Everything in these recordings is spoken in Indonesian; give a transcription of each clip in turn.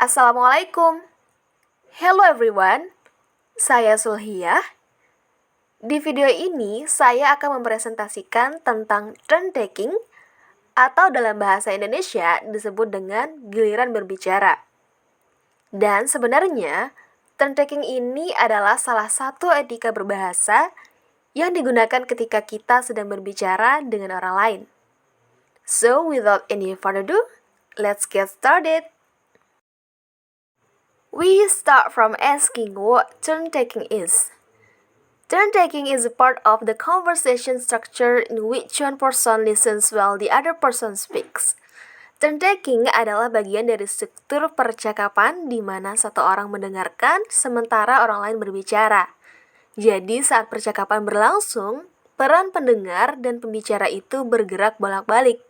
Assalamualaikum. Hello everyone. Saya Sulhiyah. Di video ini saya akan mempresentasikan tentang turn taking atau dalam bahasa Indonesia disebut dengan giliran berbicara. Dan sebenarnya turn taking ini adalah salah satu etika berbahasa yang digunakan ketika kita sedang berbicara dengan orang lain. So without any further ado, let's get started. We start from asking what turn-taking is. Turn-taking is a part of the conversation structure in which one person listens while the other person speaks. Turn-taking adalah bagian dari struktur percakapan di mana satu orang mendengarkan sementara orang lain berbicara. Jadi saat percakapan berlangsung, peran pendengar dan pembicara itu bergerak bolak-balik.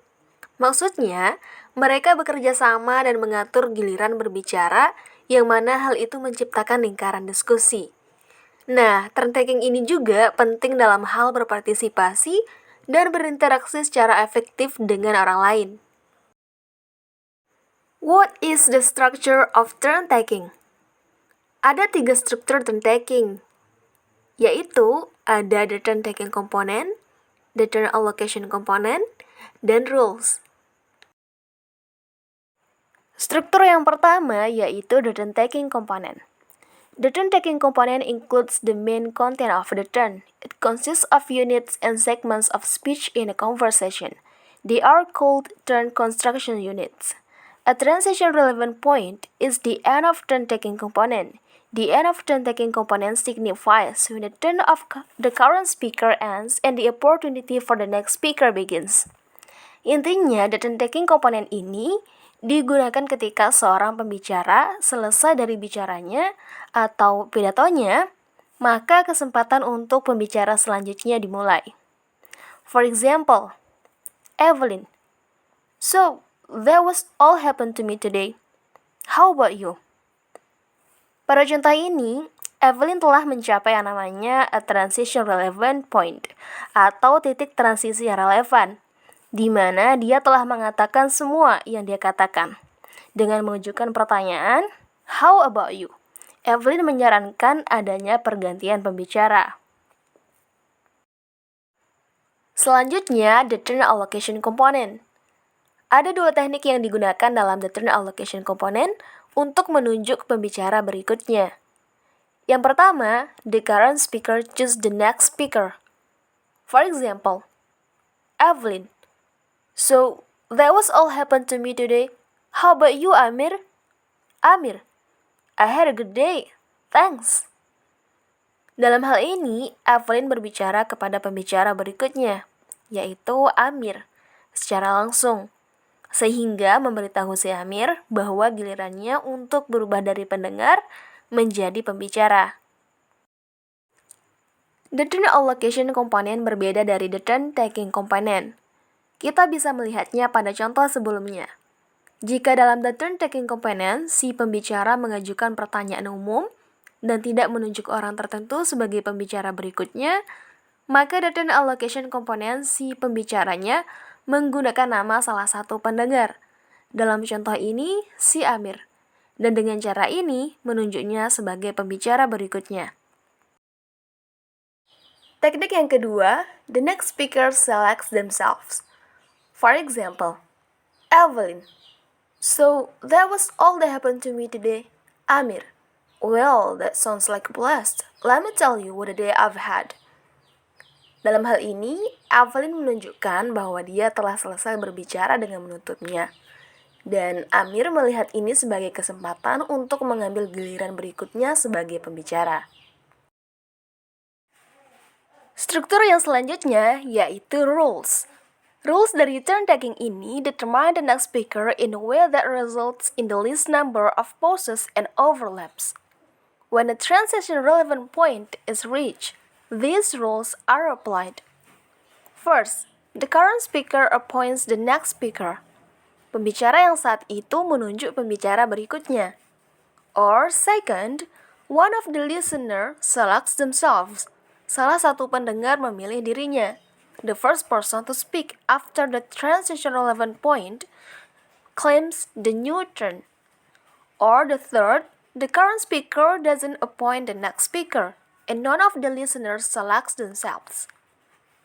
Maksudnya, mereka bekerja sama dan mengatur giliran berbicara, yang mana hal itu menciptakan lingkaran diskusi. Nah, turn taking ini juga penting dalam hal berpartisipasi dan berinteraksi secara efektif dengan orang lain. What is the structure of turn taking? Ada 3 struktur turn taking, yaitu ada the turn taking component, the turn allocation component, dan rules. Struktur yang pertama yaitu the turn-taking component. The turn-taking component includes the main content of the turn. It consists of units and segments of speech in a conversation. They are called turn construction units. A transition relevant point is the end of turn-taking component. The end of turn-taking component signifies when the turn of the current speaker ends and the opportunity for the next speaker begins. Intinya, the turn-taking component ini digunakan ketika seorang pembicara selesai dari bicaranya atau pidatonya, maka kesempatan untuk pembicara selanjutnya dimulai. For example, Evelyn, so that was all happened to me today. How about you? Pada contoh ini, Evelyn telah mencapai yang namanya a transition relevant point atau titik transisi yang relevan, di mana dia telah mengatakan semua yang dia katakan. Dengan mengajukan pertanyaan, how about you? Evelyn menyarankan adanya pergantian pembicara. Selanjutnya, the turn allocation component. Ada 2 teknik yang digunakan dalam the turn allocation component untuk menunjuk pembicara berikutnya. Yang pertama, the current speaker choose the next speaker. For example, Evelyn, so that was all happened to me today. How about you, Amir? Amir, I had a good day. Thanks. Dalam hal ini, Evelyn berbicara kepada pembicara berikutnya, yaitu Amir, secara langsung, sehingga memberitahu si Amir bahwa gilirannya untuk berubah dari pendengar menjadi pembicara. The turn allocation component berbeda dari the turn taking component. Kita bisa melihatnya pada contoh sebelumnya. Jika dalam the turn taking component, si pembicara mengajukan pertanyaan umum dan tidak menunjuk orang tertentu sebagai pembicara berikutnya, maka the turn allocation component si pembicaranya menggunakan nama salah satu pendengar. Dalam contoh ini, si Amir. Dan dengan cara ini, menunjuknya sebagai pembicara berikutnya. Teknik yang kedua, the next speaker selects themselves. For example, Evelyn, so that was all that happened to me today. Amir, well, that sounds like a blast. Let me tell you what a day I've had. Dalam hal ini, Evelyn menunjukkan bahwa dia telah selesai berbicara dengan menutupnya. Dan Amir melihat ini sebagai kesempatan untuk mengambil giliran berikutnya sebagai pembicara. Struktur yang selanjutnya yaitu rules. Rules dari turn-taking ini determine the next speaker in a way that results in the least number of pauses and overlaps. When a transition relevant point is reached, these rules are applied. First, the current speaker appoints the next speaker. Pembicara yang saat itu menunjuk pembicara berikutnya. Or second, one of the listener selects themselves. Salah satu pendengar memilih dirinya. The first person to speak after the transition relevant point claims the new turn. Or the third, the current speaker doesn't appoint the next speaker, and none of the listeners selects themselves.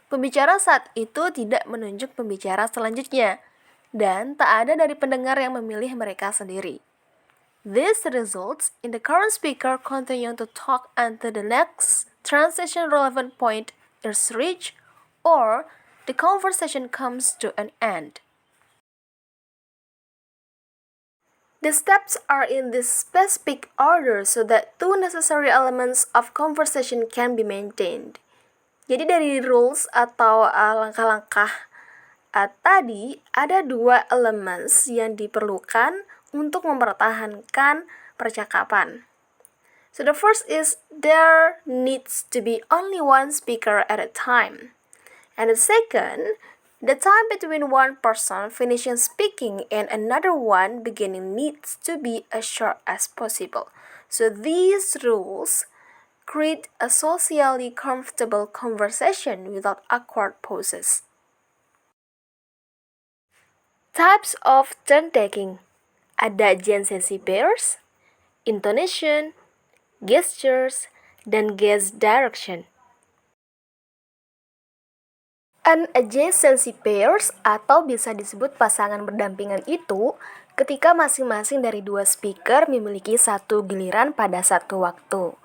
Pembicara saat itu tidak menunjuk pembicara selanjutnya, dan tak ada dari pendengar yang memilih mereka sendiri. This results in the current speaker continuing to talk until the next transition relevant point is reached or the conversation comes to an end. The steps are in this specific order so that two necessary elements of conversation can be maintained. Jadi dari rules atau langkah-langkah tadi ada dua elements yang diperlukan untuk mempertahankan percakapan. So the first is there needs to be only one speaker at a time. And the second, the time between one person finishing speaking and another one beginning needs to be as short as possible. So these rules create a socially comfortable conversation without awkward pauses. Types of turn-taking. Ada adjacency pairs, intonation, gestures, dan gaze direction. An adjacency pairs atau bisa disebut pasangan berdampingan itu ketika masing-masing dari dua speaker memiliki satu giliran pada satu waktu.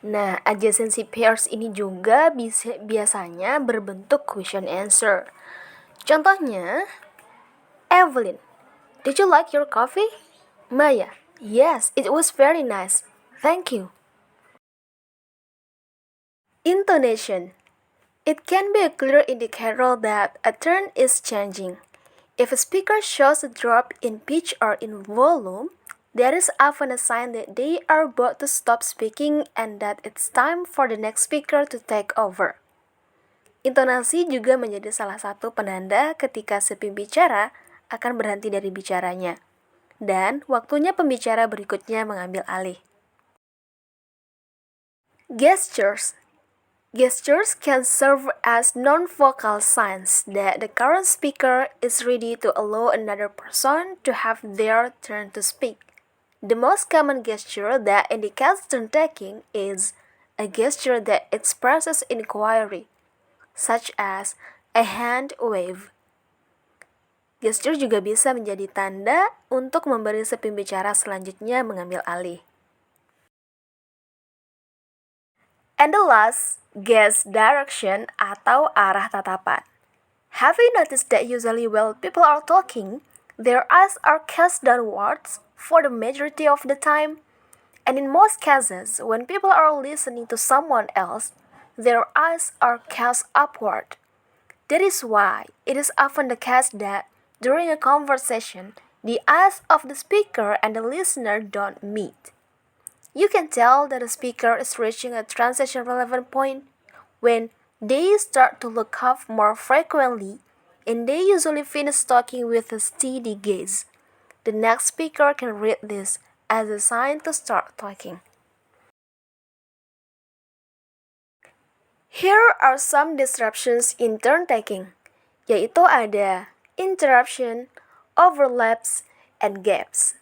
Nah, adjacency pairs ini juga biasanya berbentuk question answer. Contohnya, Evelyn, did you like your coffee? Maya, yes, it was very nice. Thank you. Intonation. It can be a clear indicator that a turn is changing. If a speaker shows a drop in pitch or in volume, that is often a sign that they are about to stop speaking and that it's time for the next speaker to take over. Intonasi juga menjadi salah satu penanda ketika si pembicara akan berhenti dari bicaranya, dan waktunya pembicara berikutnya mengambil alih. Gestures. Gestures can serve as non-vocal signs that the current speaker is ready to allow another person to have their turn to speak. The most common gesture that indicates turn-taking is a gesture that expresses inquiry, such as a hand wave. Gesture juga bisa menjadi tanda untuk memberi si pembicara selanjutnya mengambil alih. And the last, gaze direction atau arah tatapan. Have you noticed that usually while people are talking, their eyes are cast downwards for the majority of the time? And in most cases, when people are listening to someone else, their eyes are cast upward. That is why it is often the case that during a conversation, the eyes of the speaker and the listener don't meet. You can tell that the speaker is reaching a transition relevant point when they start to look up more frequently and they usually finish talking with a steady gaze. The next speaker can read this as a sign to start talking. Here are some disruptions in turn-taking, yaitu ada interruption, overlaps, and gaps.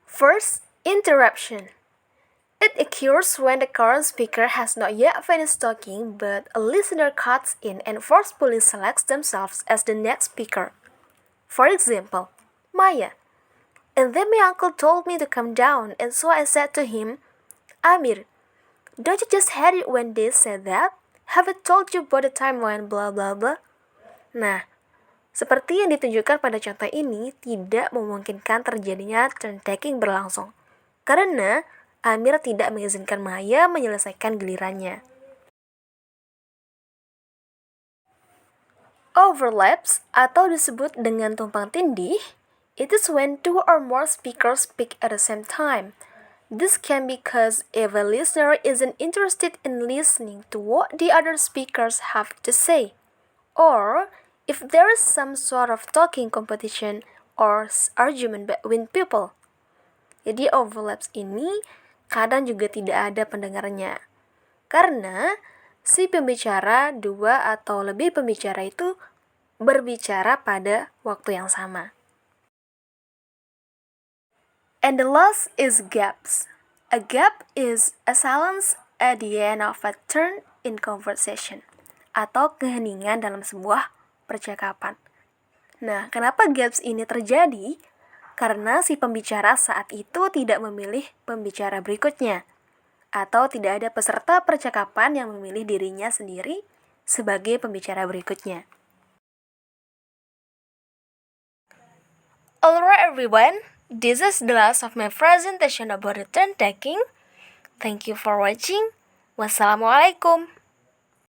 First, interruption. It occurs when the current speaker has not yet finished talking, but a listener cuts in and forcefully selects themselves as the next speaker. For example, Maya, and then my uncle told me to come down, and so I said to him, Amir, don't you just hate it when they said that? Have I told you about the time when blah blah blah? Nah, seperti yang ditunjukkan pada contoh ini tidak memungkinkan terjadinya turn-taking berlangsung, karena Amir tidak mengizinkan Maya menyelesaikan gilirannya. Overlaps atau disebut dengan tumpang tindih, it is when two or more speakers speak at the same time. This can be because if a listener isn't interested in listening to what the other speakers have to say, or if there is some sort of talking competition or argument between people. Jadi overlaps ini kadang juga tidak ada pendengarnya, karena si pembicara, dua atau lebih pembicara itu berbicara pada waktu yang sama. And the last is gaps. A gap is a silence at the end of a turn in conversation, atau keheningan dalam sebuah percakapan. Nah, kenapa gaps ini terjadi? Karena si pembicara saat itu tidak memilih pembicara berikutnya, atau tidak ada peserta percakapan yang memilih dirinya sendiri sebagai pembicara berikutnya. Alright everyone, this is the last of my presentation about the turn taking. Thank you for watching. Wassalamualaikum.